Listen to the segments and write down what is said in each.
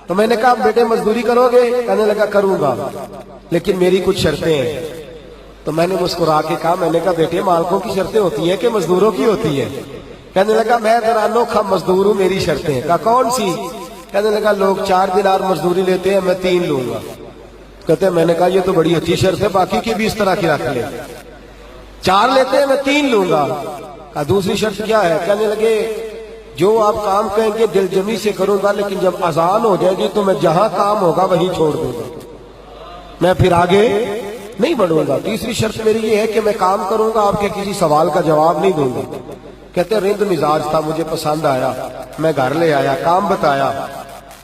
تو میں نے کہا بیٹے مزدوری کرو گے؟ کہنے لگا کروں گا لیکن میری کچھ شرطیں ہیں۔ تو میں نے مسکرا کے کہا، میں نے کہا بیٹے مالکوں کی شرطیں ہوتی ہیں کہ مزدوروں کی ہوتی ہے؟ کہنے لگا میں ذرا انوکھا مزدور ہوں، میری شرطیں ہیں۔ کہا کون سی؟ کہنے لگا لوگ 4 دینار مزدوری لیتے ہیں، میں 3 لوں گا۔ کہتے ہیں میں نے کہا یہ تو بڑی اچھی شرط ہے، باقی کی بھی اس طرح کی رکھ لے۔ 4 لیتے ہیں میں 3 لوں گا۔ کہا دوسری شرط کیا ہے؟ کہنے لگے جو آپ کام کہیں گے دل جمی سے کروں گا، لیکن جب اذان ہو جائے گی تو میں جہاں کام ہوگا وہیں چھوڑ دوں گا، میں پھر آگے نہیں بڑھوں گا۔ تیسری شرط میری یہ ہے کہ میں کام کروں گا، آپ کے کسی سوال کا جواب نہیں دوں گا۔ کہتے ہیں رند مزاج تھا، مجھے پسند آیا، میں گھر لے آیا، کام بتایا۔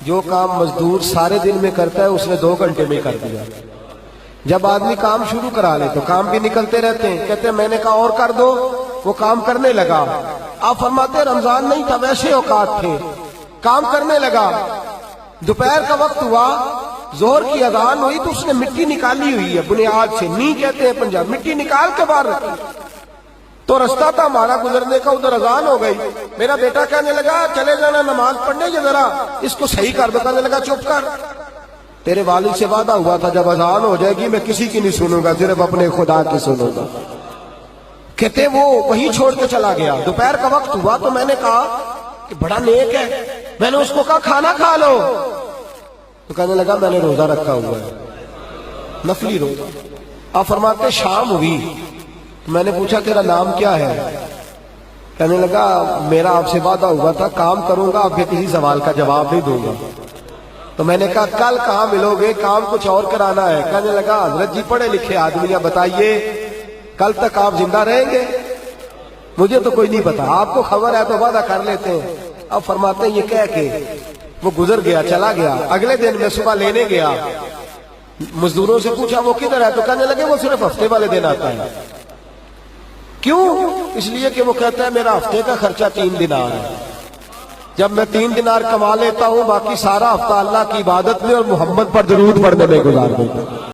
جو کام مزدور سارے دن میں کرتا ہے اس نے 2 گھنٹے میں کر دیا۔ جب آدمی کام شروع کرا لے تو کام بھی نکلتے رہتے ہیں۔ کہتے ہیں میں نے کہا اور کر دو، وہ کام کرنے لگا۔ آپ فرماتے ہیں رمضان نہیں تھا ویسے اوقات تھے، کام کرنے لگا۔ دوپہر کا وقت ہوا، ظہر کی اذان ہوئی تو اس نے مٹی نکالی ہوئی ہے بنیاد سے، نی کہتے ہیں پنجاب، مٹی نکال کے باہر رکھی۔ تو رستہ تھا ہمارا گزرنے کا، ادھر اذان ہو گئی۔ میرا بیٹا کہنے لگا چلے جانا نماز پڑھنے، یہ ذرا اس کو صحیح کر دو۔ کہنے لگا چپ کر، تیرے والد سے وعدہ ہوا تھا جب اذان ہو جائے گی میں کسی کی نہیں سنوں گا، صرف اپنے خدا کی سنوں گا۔ کہتے وہ وہیں چھوڑ کے چلا گیا۔ دوپہر کا وقت ہوا تو میں نے کہا کہ بڑا نیک ہے، میں نے اس کو کہا کھانا کھا لو۔ تو کہنے لگا میں نے روزہ رکھا ہوا ہے، نفلی روزہ۔ آپ فرماتے شام ہوئی تو میں نے پوچھا تیرا نام کیا ہے؟ کہنے لگا میرا آپ سے وعدہ ہوا تھا کام کروں گا، آپ کے کسی سوال کا جواب نہیں دوں گا۔ تو میں نے کہا کل کہاں ملو گے، کام کچھ اور کرانا ہے۔ کہنے لگا حضرت جی پڑھے لکھے آدمی، بتائیے کل تک آپ زندہ رہیں گے؟ مجھے تو کوئی نہیں پتا، آپ کو خبر ہے تو وعدہ کر لیتے ہیں۔ اب فرماتے ہیں یہ کہہ کے وہ گزر گیا، چلا گیا۔ اگلے دن میں صبح لینے گیا، مزدوروں سے پوچھا وہ کدھر ہے؟ تو کہنے لگے وہ صرف ہفتے والے دن آتا ہے۔ کیوں؟ اس لیے کہ وہ کہتا ہے میرا ہفتے کا خرچہ 3 دینار ہے، جب میں 3 دینار کما لیتا ہوں باقی سارا ہفتہ اللہ کی عبادت میں اور محمد پر درود پڑھنے میں گزار دیتا ہوں۔